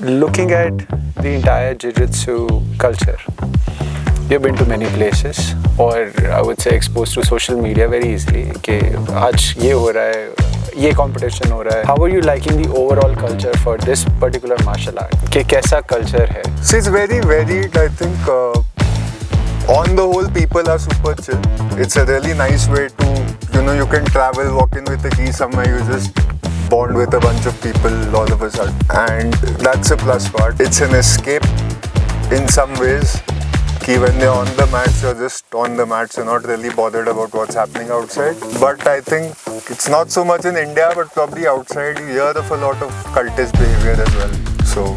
Looking at the entire jiu-jitsu culture, you've been to many places, or I would say exposed to social media very easily. कि आज ये हो रहा है, ये competition हो रहा है. How are you liking the overall culture for this particular martial art? कि कैसा culture है? See, it's very varied. I think on the whole, people are super chill. It's a really nice way to, you can travel, walk in with a key somewhere, you just bond with a bunch of people all of a sudden. And that's a plus part. It's an escape in some ways. Ki when you're on the mats, you're just on the mats, you're not really bothered about what's happening outside. But I think it's not so much in India, but probably outside you hear of a lot of cultist behavior as well. So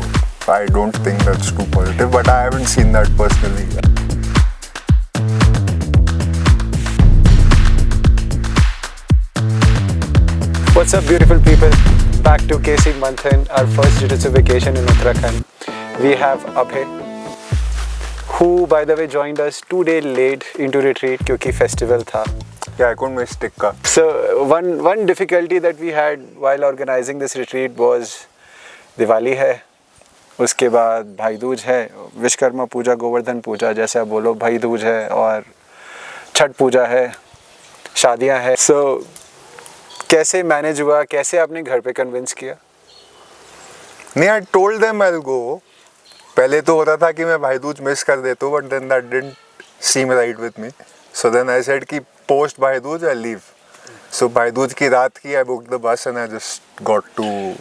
I don't think that's too positive, but I haven't seen that personally. What's up, beautiful people? Back to KC Manthan, our first jiu-jitsu vacation in Uttarakhand. We have Abhay, who by the way joined us 2 days late into retreat क्योंकि festival था. Yeah, I couldn't miss Tikka. So one difficulty that we had while organizing this retreat was Diwali है, उसके बाद भाई दूज है, विश्वकर्मा पूजा, गोवर्धन पूजा जैसे आप बोलो, भाई दूज है और छठ पूजा है, शादियां हैं. So कैसे मैनेज हुआ, कैसे आपने घर पे कन्विंस किया? नहीं, I told them I'll go. पहले तो होता था कि मैं भाई दूज मिस कर देता हूँ, but then that didn't seem right with me. So then I said कि post भाई दूज I'll leave. So भाई दूज की रात की I booked the bus and I just got to.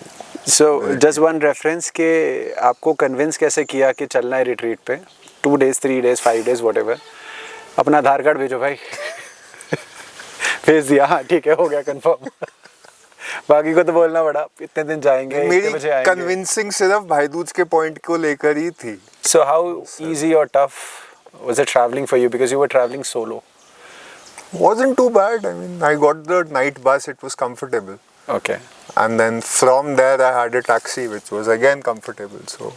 So just one reference कि आपको कन्विंस कैसे किया कि चलना है रिट्रीट पे? 2 days, 3 days, 5 days, whatever. अपना आधार कार्ड भेजो भाई. भेज दिया, हाँ ठीक है, हो गया कंफर्म. बाकी को तो बोलना पड़ा, इतने दिन जाएंगे, इतने बजे आएंगे. कन्विंसिंग सिर्फ भाई दूज के पॉइंट को लेकर ही थी. So how easy or tough was it traveling for you because you were traveling solo? Wasn't too bad. I mean, I got the night bus, it was comfortable. Okay. And then from there I had a taxi which was again comfortable. So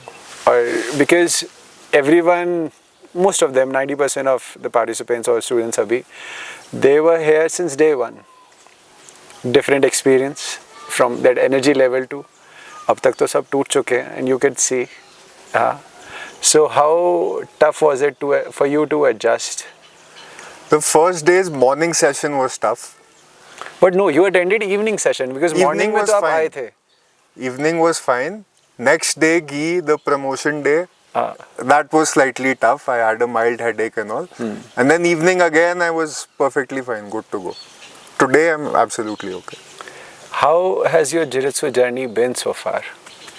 because everyone, most of them, 90% of the participants or students abhi, they were here since day one. Different experience from that energy level to अब तक तो सब टूट चुके हैं and you could see. So how tough was it for you to adjust? the first day's morning session was tough. But no, you attended evening session because morning में was तो आप fine. आए थे. Evening was fine. Next day, the promotion day, that was slightly tough. I had a mild headache and all. And then evening again, I was perfectly fine, good to go. Today, I'm absolutely okay. How has your jiu-jitsu journey been so far?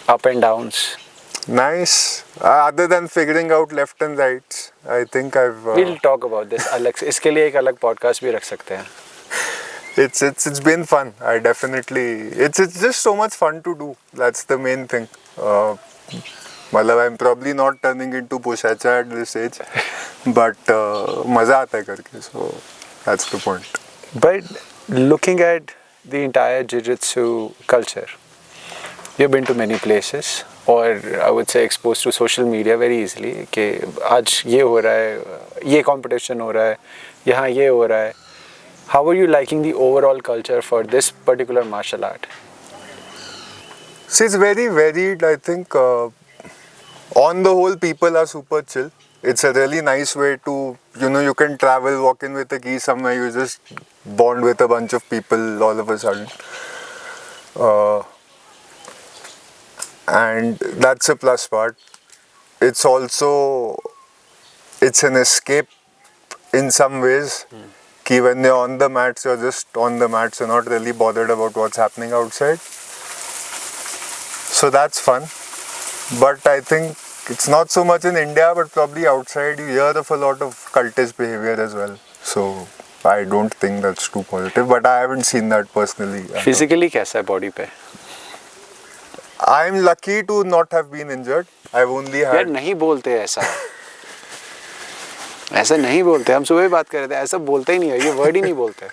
Up and downs? Nice. Other than figuring out left and rights, I think I've. We'll talk about this अलग से. इसके लिए एक अलग podcast भी रख सकते हैं. It's been fun. I definitely. It's just so much fun to do. That's the main thing. मतलब I'm probably not turning into Pushacha at this age, but मजा आता है करके. So that's the point. But looking at the entire jiu-jitsu culture, you've been to many places, or I would say exposed to social media very easily. कि आज ये हो रहा है, ये competition हो रहा है, यहाँ ये हो रहा है. How are you liking the overall culture for this particular martial art? See, it's very varied. I think on the whole, people are super chill. It's a really nice way to, you can travel, walk in with a key somewhere, you just bond with a bunch of people all of a sudden. And that's a plus part. It's also, it's an escape in some ways. Ki when you're on the mats, you're just on the mats, you're not really bothered about what's happening outside. So that's fun. But I think it's not so much in India, but probably outside you hear of a lot of cultist behavior as well. So I don't think that's too positive, but I haven't seen that personally. Physically कैसा है body पे? I'm lucky to not have been injured. I've only had. यार नहीं बोलते ऐसा. ऐसा नहीं बोलते. हम सुबह बात कर रहे थे. ऐसा बोलते ही नहीं है. ये word ही नहीं बोलते.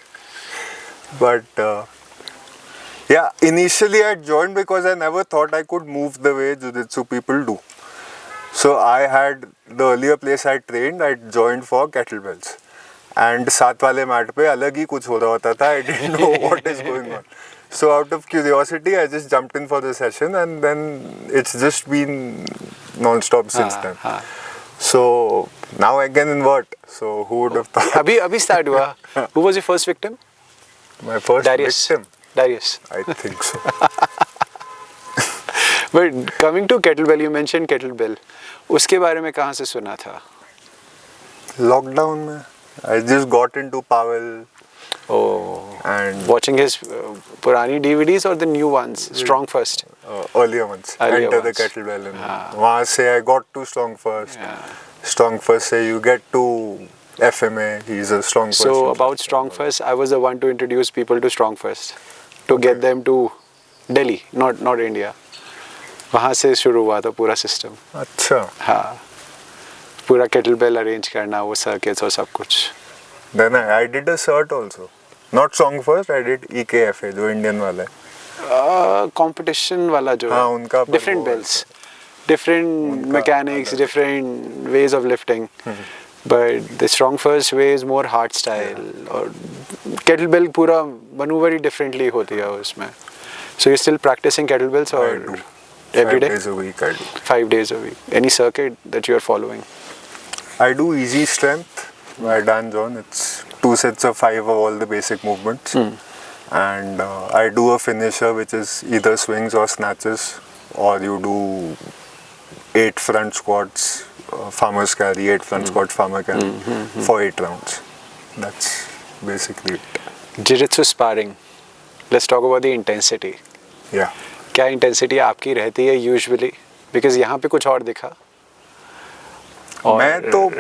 But yeah, initially I joined because I never thought I could move the way jiu-jitsu people do. So I had the earlier place I trained, I joined for kettlebells. And साथ वाले mat पे अलग ही कुछ हो रहा होता था. I didn't know what is going on. So out of curiosity, I just jumped in for the session, and then it's just been non-stop since then. So now again in what? So who would have thought? अभी start हुआ. Who was your first victim? My first Darius. victim? Darius. I think so. But coming to kettlebell, you mentioned kettlebell. उसके बारे में कहाँ से सुना था? Lockdown में. I just got into Pavel. Oh. And watching his पुरानी DVDs or the new ones? Strong First. Earlier ones. Earlier Enter ones. the kettlebell. And वहाँ से I got to Strong First. Strong First से you get to FMA. He's a Strong First. So about Strong First, I was the one to introduce people to Strong First, to get them to Delhi, not India. वहाँ से शुरू हुआ था पूरा system. अच्छा. हाँ. पूरा kettlebell arrange करना, वो circuits और सब कुछ. Then I did a cert also. Not Strong First, I did EKFA, जो Indian वाला है. Competition वाला जो हाँ, उनका different belts, different mechanics, different ways of lifting. But the Strong First way is more hard style. और kettlebell पूरा maneuver ही differently होती है उसमें. So you're still practicing kettlebells or every day? 5 days a week I do. 5 days a week. Any circuit that you are following? I do easy strength by Dan John. It's 2 sets of 5 of all the basic movements. And I do a finisher which is either swings or snatches, or you do 8 front squats, farmer's carry, 8 front squats, farmer carry for 8 rounds. That's basically it. Jiu-jitsu sparring. Let's talk about the intensity. Yeah. क्या intensity आपकी रहती है usually? Because यहाँ पे कुछ और दिखा. मैं तो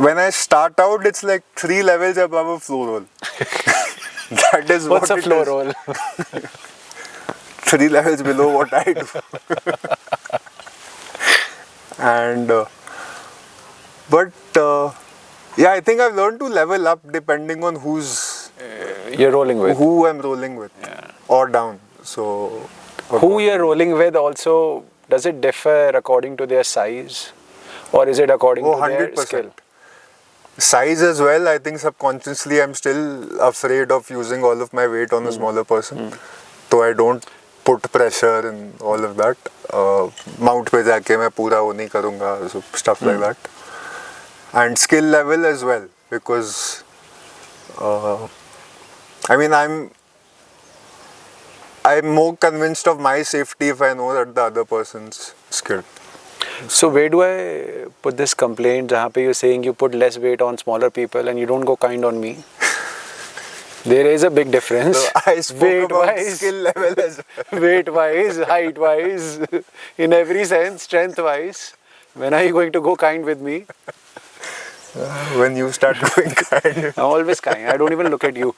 when I start out, it's like 3 levels above a floor roll. That is What's what a floor it is. roll? 3 levels below what I do. And yeah, I think I've learned to level up depending on You're rolling with. who I'm rolling with, or down. So Who you're rolling with also, does it differ according to their size, or is it according to their 100%. skill? Size as well. I think subconsciously I'm still afraid of using all of my weight on a smaller person, so I don't put pressure and all of that. Mount पे जाके मैं पूरा वो नहीं करूँगा, so stuff like that. And skill level as well, because I mean I'm more convinced of my safety if I know that the other person's skilled. So where do I put this complaint जहाँ पे you're saying you put less weight on smaller people and you don't go kind on me? There is a big difference. So I spoke about skill level as well. Weight-wise, height-wise, in every sense, strength-wise. When are you going to go kind with me? When you start going kind. I'm always kind. I don't even look at you.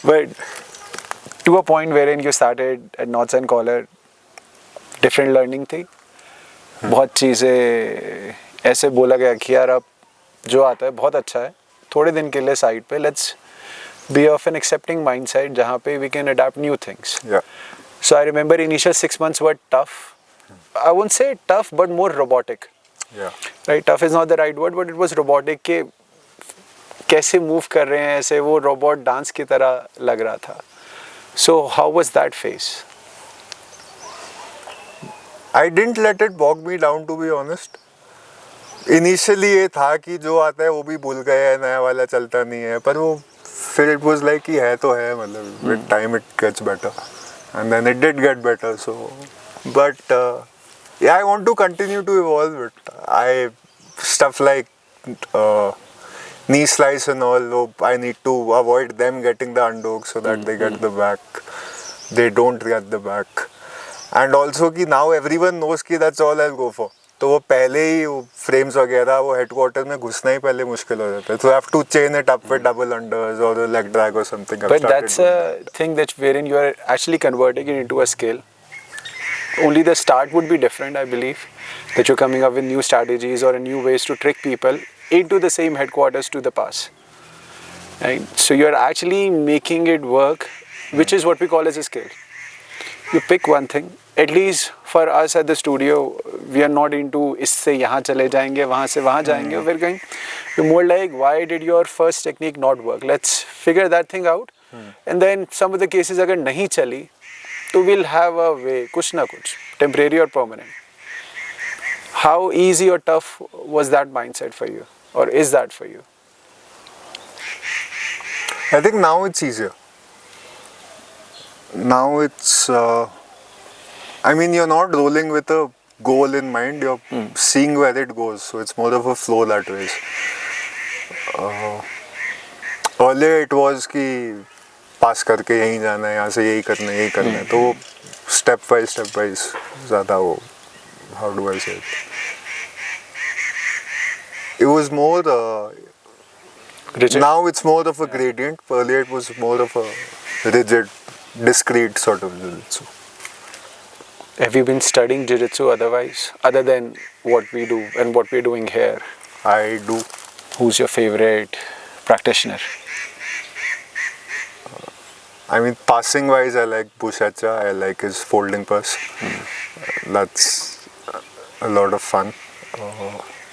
But to a point wherein you started at Knots and Collar, different learning थी. बहुत चीज़ें ऐसे बोला गया कि यार अब जो आता है बहुत अच्छा है, थोड़े दिन के लिए साइड पे let's be of an accepting mindset जहाँ पे we can adapt new things. Yeah. So I remember initial 6 months were tough. I won't say tough, but more robotic. Yeah. Right, tough is not the right word, but it was robotic के कैसे move कर रहे हैं ऐसे वो robot dance की तरह लग रहा था. So how was that phase? I didn't let it bog me down, to be honest. Initially ये था कि जो आता है वो भी भूल गए हैं, नया वाला चलता नहीं है, पर वो फिर it was like कि है तो है, मतलब with time it gets better, and then it did get better. So, but yeah, I want to continue to evolve it. Stuff like knee slice and all, I need to avoid them getting the underhook so that they get the back. They don't get the back. And also कि now everyone knows कि that's all I'll go for. तो वो पहले ही frames वगैरह वो headquarter में घुसना ही पहले मुश्किल हो जाता है. So I have to chain it up with double unders or a leg drag or something. But that's a thing that wherein you are actually converting it into a skill. Only the start would be different, I believe, that you're coming up with new strategies or new ways to trick people into the same headquarters to the pass. Right? So you're actually making it work, which is what we call as a skill. You pick one thing, at least for us at the studio, we are not into इससे यहाँ चले जाएंगे, वहाँ से वहाँ जाएंगे. We're going, we're more like, why did your first technique not work? Let's figure that thing out. And then some of the cases अगर नहीं चली, तो we'll have a way, कुछ ना कुछ, temporary or permanent. How easy or tough was that mindset for you, or is that for you? I think now it's easier. Now it's, I mean, you're not rolling with a goal in mind, you're seeing where it goes. So it's more of a flow that way. Earlier it was कि पास करके यहीं जाना है, यहाँ से यही करना है, तो step by step ज़्यादा वो, how do I say it? It was more, Rigid? now it's more of a gradient. Earlier it was more of a rigid, discrete sort of jiu-jitsu. Have you been studying jiu-jitsu otherwise, other than what we do and what we're doing here? I do. Who's your favorite practitioner? I mean, passing wise, I like Buchecha. I like his folding pass. That's a lot of fun.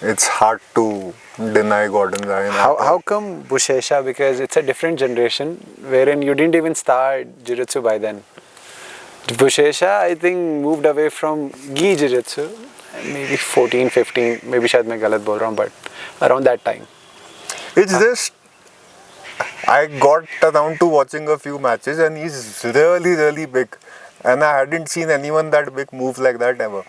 It's hard to deny Gordon Ryan. How come Buchecha? Because it's a different generation wherein you didn't even start jiu-jitsu by then. Buchecha, I think, moved away from gi jiu-jitsu maybe 14, 15, maybe शायद मैं गलत बोल रहा हूँ, but around that time. It's just, I got around to watching a few matches and he's really, really big. And I hadn't seen anyone that big move like that ever.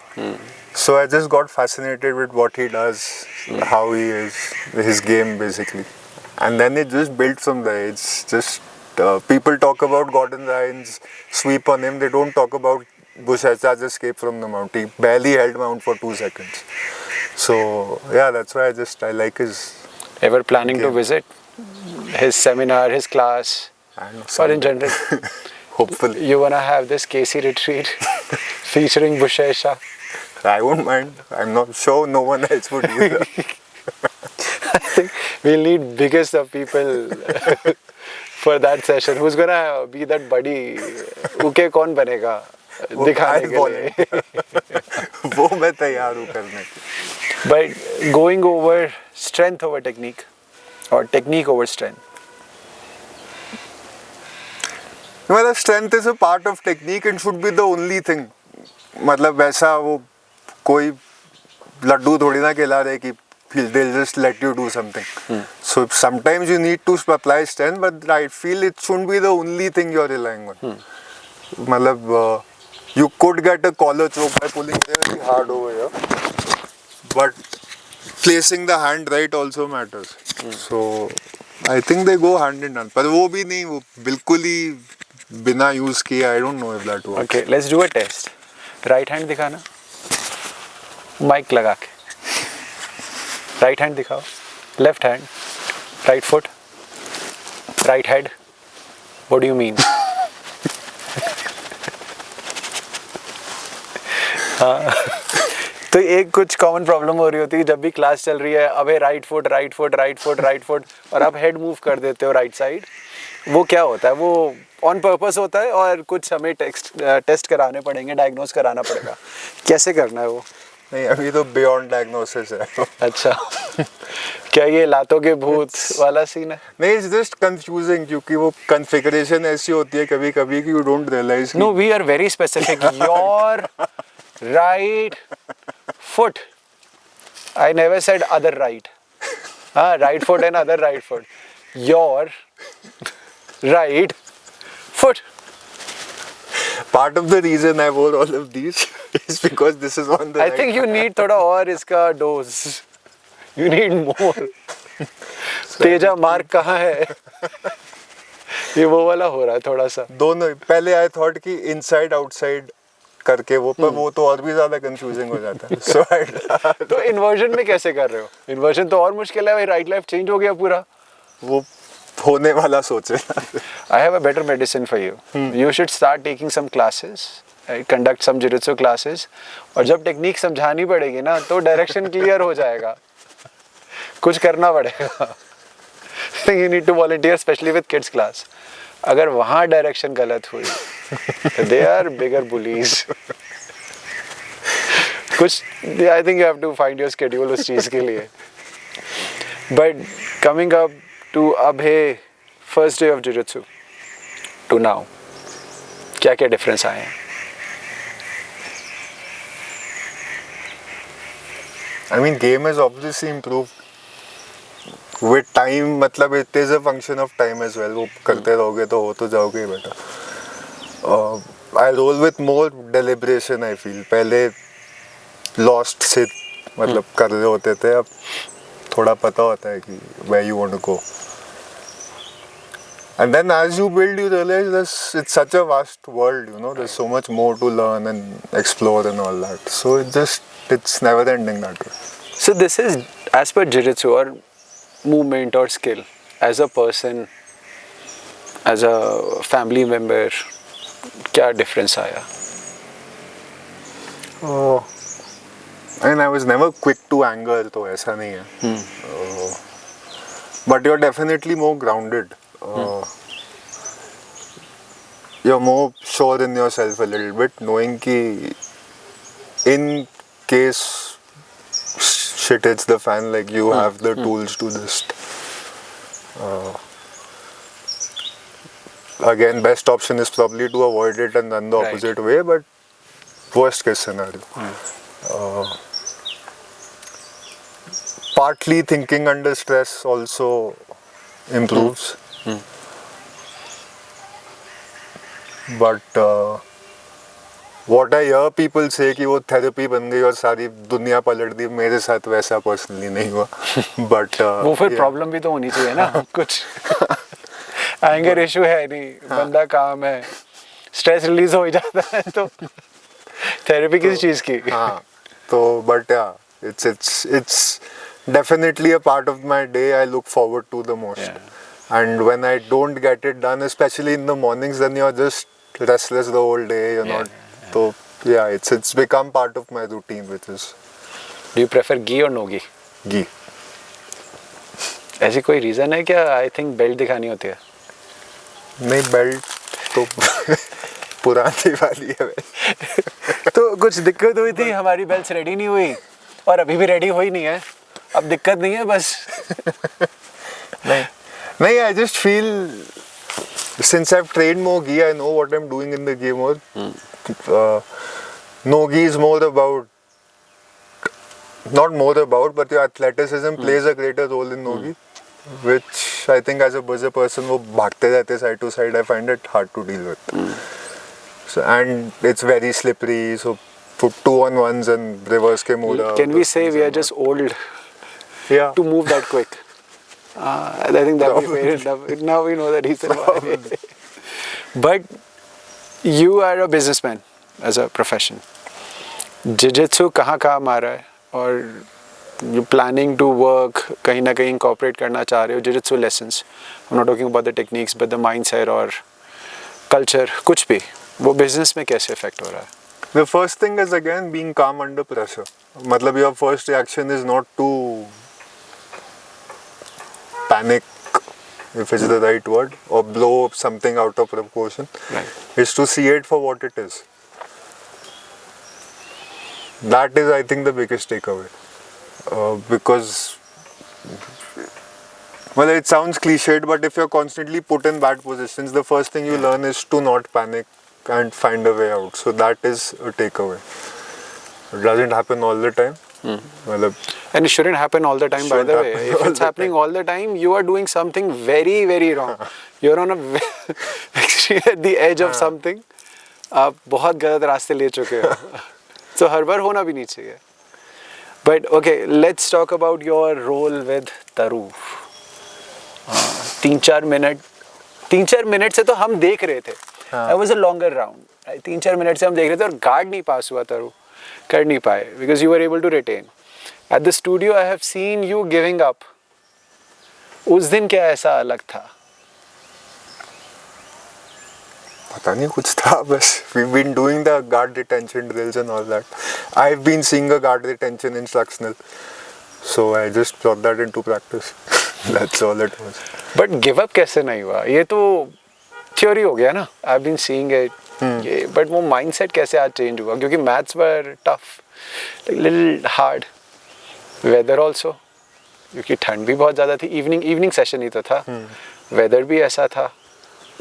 So I just got fascinated with what he does, how he is, his game basically. And then it just built from there. It's just, people talk about Gordon Ryan's sweep on him. They don't talk about Buchecha's escape from the mount. He barely held mount for 2 seconds. So yeah, that's why I like his Ever planning to game. visit his seminar, his class, or in general? Hopefully. You wanna have this Casey retreat featuring Buchecha? I won't mind. I'm not sure no one else would do that. I think we'll need biggest of people for that session. Who's gonna be that buddy? उके कौन बनेगा दिखाने के लिए? वो मैं तैयार हूँ करने के. But going over strength over technique, or technique over strength. मतलब strength is a part of technique and should be the only thing. मतलब वैसा वो कोई लड्डू थोड़ी ना खिला रहे कि they'll just let you do something. So sometimes you need to apply strength, but I feel it shouldn't be the only thing you're relying on. मतलब you could get a collar choke by pulling really hard over here, but placing the hand right also matters. So I think they go hand in hand. पर वो भी नहीं, वो बिल्कुल ही बिना use किए. I don't know if that works. Okay, let's do a test. Right hand दिखाना. Mic लगा के. Right hand दिखाओ. Left hand. Right foot. Right head. What do you mean? तो एक कुछ कॉमन प्रॉब्लम हो रही होती है जब भी क्लास चल रही है, अबे right foot right foot right foot right foot, और आप हेड मूव कर देते हो राइट साइड. वो क्या होता है? वो ऑन पर्पस होता है और कुछ हमें टेस्ट कराने पड़ेंगे, डायग्नोस कराना पड़ेगा. कैसे करना है वो? नहीं, अभी तो बियॉन्ड डायग्नोसिस है. अच्छा. क्या ये लातों के भूत वाला सीन है? नहीं, इट्स जस्ट कंफ्यूजिंग क्योंकि वो कॉन्फ़िगरेशन ऐसी होती है कभी कभी कि you don't realise. No, we are very specific. Your right foot. I never said other right. Right foot and other right foot. Your right foot. Part of the reason I wore all of these is because this is on the I right. think you need थोड़ा और इसका dose. You need more. Teja mark कहाँ है? ये वो वाला हो रहा है थोड़ा सा. दोनों. पहले I thought कि inside outside करके वो, पर वो तो और भी ज्यादा कंफ्यूजिंग हो जाता है. So तो इन्वर्जन में कैसे कर रहे हो? इन्वर्जन तो और मुश्किल है भाई. राइट लेफ्ट चेंज हो गया पूरा. वो होने वाला सोचे. I have a better medicine for you. You should start taking some classes, conduct some jiu-jitsu classes. और जब टेक्निक समझानी पड़ेगी ना तो डायरेक्शन क्लियर हो जाएगा. कुछ करना पड़ेगा. You need to volunteer, especially with kids class. अगर वहाँ डायरेक्शन गलत हुई, they are bigger bullies. कुछ I think you have to find your schedule उस चीज़ के लिए. But coming up to Abhay, first day of Jiu-Jitsu to now, क्या क्या difference आए हैं? I mean, game has obviously improved with time. मतलब it is a function of time as well. वो करते रहोगे तो हो तो जाओगे ही बेटा. I roll with more deliberation. I feel पहले lost से मतलब कर रहे होते थे, अब थोड़ा पता होता है कि where you want to go. And then as you build, you realize it's such a vast world, you know. There's so much more to learn and explore and all that. So it's never ending that way. So this is as per Jiu-Jitsu or movement or skill. As a person, as a family member, क्या difference आया? Oh, and I was never quick to anger, तो ऐसा नहीं है. But you're definitely more grounded. You're more sure in yourself a little bit, knowing कि in case shit hits the fan, like you have the tools to just. Again, best option is probably to avoid it and run the opposite way, but worst case scenario. Partly thinking under stress also improves. But what I hear people say कि वो therapy बन गई और सारी दुनिया पलट दी, मेरे साथ वैसा personally नहीं हुआ. But वो फिर problem भी तो होनी चाहिए ना कुछ. Anger issue है नहीं, बंदा काम है, stress release हो ही जाता है तो therapy किस चीज़ की? हाँ, तो but yeah, it's definitely a part of my day I look forward to the most. Yeah. And when I don't get it done, especially in the mornings, then you're just restless the whole day. You're not. So yeah, it's become part of my routine, which is. Do you prefer ghee or no ghee? Ghee. ऐसी कोई reason है क्या? I think belt दिखानी होती है. नहीं, belt तो पुरानी वाली है वैसे. तो कुछ दिक्कत हुई थी, हमारी belts ready नहीं हुई और अभी भी ready हुई नहीं है. अब दिक्कत नहीं है बस. नहीं, I just feel since I've trained more gi, I know what I'm doing in the gi more. No gi is more about, not more about, but your athleticism plays a greater role in no gi, which I think as a person वो भागते रहते side to side, I find it hard to deal with. So, and it's very slippery, so put 2-on-1s and reverse ke mode. Can we say we are just old to move that quick? I think that we made it. Now we know the reason why. But you are a businessman as a profession. Jiu-Jitsu कहाँ काम आ रहा है और you planning to work कहीं ना कहीं incorporate करना चाह रहे हो Jiu-Jitsu lessons. I'm not talking about the techniques but the mindset or culture कुछ भी वो business में कैसे affect हो रहा है? The first thing is again being calm under pressure. मतलब your first reaction is not to panic, if it's the right word, or blow something out of proportion. Right. It's to see it for what it is. That is, I think, the biggest takeaway. Because, well, it sounds cliched, but if you're constantly put in bad positions, the first thing you learn is to not panic and find a way out. So that is a takeaway. It doesn't happen all the time. And it shouldn't happen all the time, by the way. If it's happening all the time, you are doing something very, very wrong. You're on at the edge of something. आप बहुत गलत रास्ते ले चुके हो. So हर बार होना भी नहीं चाहिए. But okay, let's talk about your role with Taru. 3-4 minute से तो हम देख रहे थे. It was a longer round. 3-4 minute से हम देख रहे थे और गार्ड नहीं पास हुआ Taru. कर नहीं पाए because you were able to retain. At the studio, I have seen you giving up. उस दिन क्या ऐसा अलग था? पता नहीं कुछ था बस. We've been doing the guard retention drills and all that. I've been seeing a guard retention instructional, so I just brought that into practice. That's all it was. But give up कैसे नहीं हुआ? ये तो theory हो गया ना. I've been seeing it. Yeah, but वो mindset कैसे आज चेंज हुआ? क्योंकि maths were tough, little hard, weather also, क्योंकि ठंड भी बहुत ज़्यादा थी, इवनिंग सेशन ही तो था, वेदर भी ऐसा था.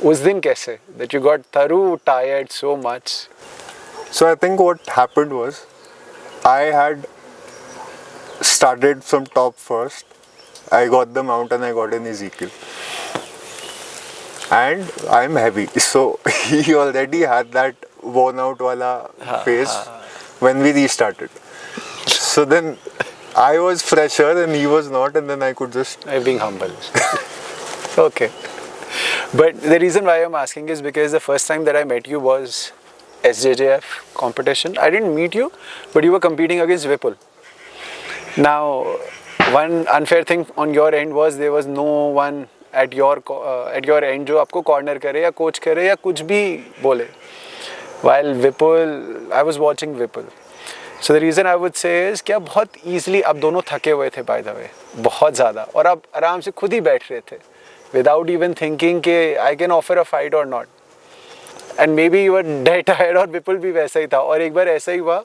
उस दिन कैसे that you got through tired so much? So I think what happened was I had started from top first. I got the mount and I got an Ezekiel. And I'm heavy. So he already had that worn out wala phase when we restarted. So then I was fresher and he was not, and then I could just... I'm being humble. Okay. But the reason why I'm asking is because the first time that I met you was SJJF competition. I didn't meet you, but you were competing against Vipul. Now, one unfair thing on your end was there was no one at your end जो आपको corner करे या coach करे या कुछ भी बोले. While Vipul, I was watching Vipul. So the reason I would say is कि आप बहुत easily, आप दोनों थके हुए थे by the way, बहुत ज़्यादा, और आप आराम से खुद ही बैठ रहे थे without even thinking कि I can offer a fight or not. And maybe you were dead tired, और Vipul भी वैसा ही था. और एक बार ऐसा ही हुआ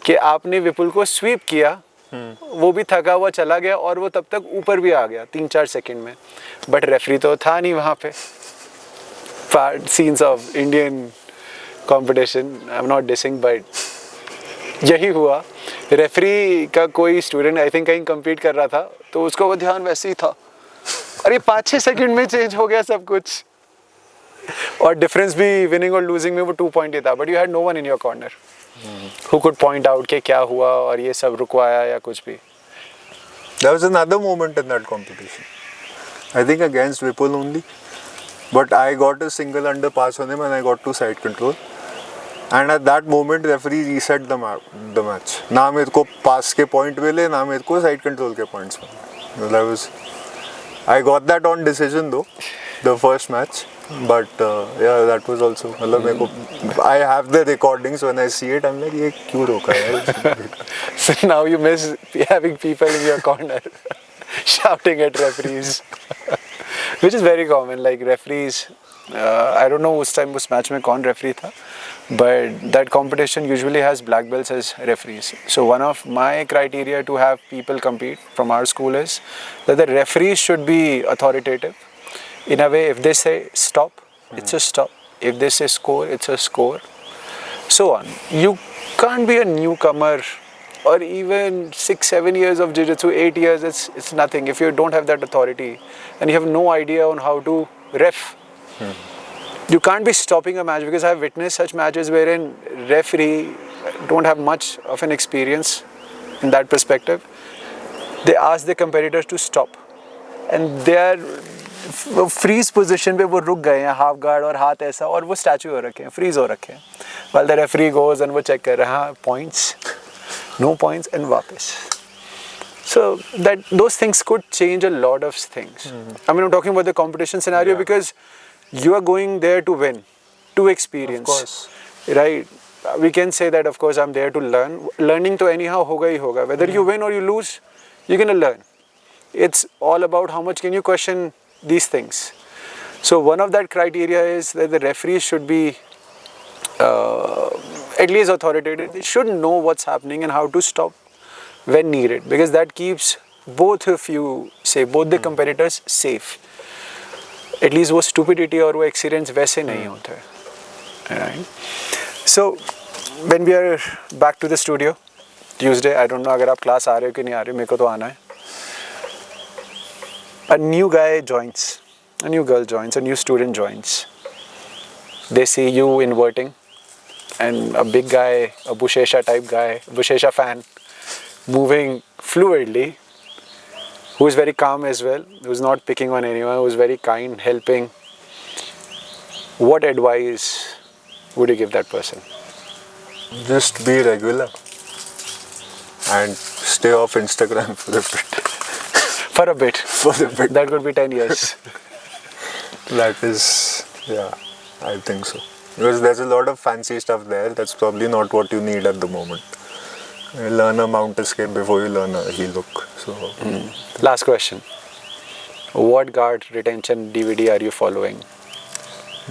कि आपने Vipul को sweep किया, वो भी थका हुआ चला गया और वो तब तक ऊपर भी आ गया 3-4 सेकंड में, बट रेफरी तो था नहीं वहाँ पे. Scenes of Indian competition, I am not dissing, but यही हुआ. रेफरी का कोई स्टूडेंट आई थिंक कहीं कम्पीट कर रहा था, तो उसका वो ध्यान वैसे ही था, और ये 5-6 सेकंड में चेंज हो गया सब कुछ, और डिफरेंस भी विनिंग और लूजिंग में वो 2 पॉइंट ही था, but you had no one in your corner who could point out कि क्या हुआ और ये सब रुकवाया या कुछ भी. There was another moment in that competition. I think against Vipul only. But I got a single under pass on him and I got to side control. And at that moment referee reset the match. ना मेरे को pass के point मिले, ना मेरे को side control के points मिले. I got that on decision though, the first match. But yeah, that was also, मतलब मेरे को, I have the recordings. When I see it, I'm like, ये क्यों रोका यार? So now you miss having people in your corner shouting at referees, which is very common. Like referees, I don't know उस time उस match में कौन referee था, but that competition usually has black belts as referees. So one of my criteria to have people compete from our school is that the referees should be authoritative. In a way, if they say stop, it's a stop. If they say score, it's a score. So on. You can't be a newcomer, or even 6-7 years of jiu-jitsu, 8 years, it's nothing. If you don't have that authority and you have no idea on how to ref, you can't be stopping a match, because I've witnessed such matches wherein referee don't have much of an experience in that perspective. They ask the competitors to stop, and they are freeze position पे वो रुक गए हैं, half guard और हाथ ऐसा, और वो स्टैचू हो रखे हैं, फ्रीज हो रखे हैं, while the referee goes and वो चेक कर रहा है, पॉइंट्स, नो पॉइंट्स, एंड वापस. So that those things could change a lot of things. I mean, I'm talking about the competition scenario, because you are going there to win, to experience. Of course. Right? We can say that, of course, I'm there to learn. Learning to anyhow होगा ही होगा. Whether you win or you lose, you're gonna learn. It's all about how much can you question these things. So one of that criteria is that the referees should be at least authoritative. They should know what's happening and how to stop when needed, because that keeps both of you safe, both the competitors safe. At least वो stupidity और वो accidents वैसे नहीं होते. Right? So when we are back to the studio Tuesday, I don't know अगर आप class आ रहे हो कि नहीं आ रहे हो, मेरे को तो आना है. A new guy joins, a new girl joins, a new student joins. They see you inverting, and a big guy, a Bushesha type guy, Bushesha fan, moving fluidly, who is very calm as well, who's not picking on anyone, who's very kind, helping. What advice would you give that person? Just be regular and stay off Instagram for a bit. For a bit. For a bit. That could be 10 years. That is, yeah, I think so. Because there's a lot of fancy stuff there. That's probably not what you need at the moment. You learn a mount escape before you learn a heel hook. So. Last question. What guard retention DVD are you following?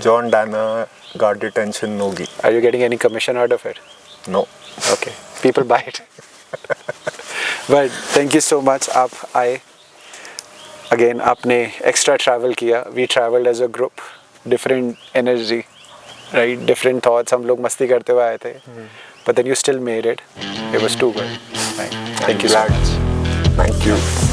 John Dana got detention, Nogi. Are you getting any commission out of it? No. Okay, people buy it. But thank you so much. आप आए. Again, आपने extra travel किया. We traveled as a group. Different energy, right? Different thoughts. हम लोग मस्ती करते हुए आए थे. But then you still made it. It was too good. Right? Thank you so much. Thank you.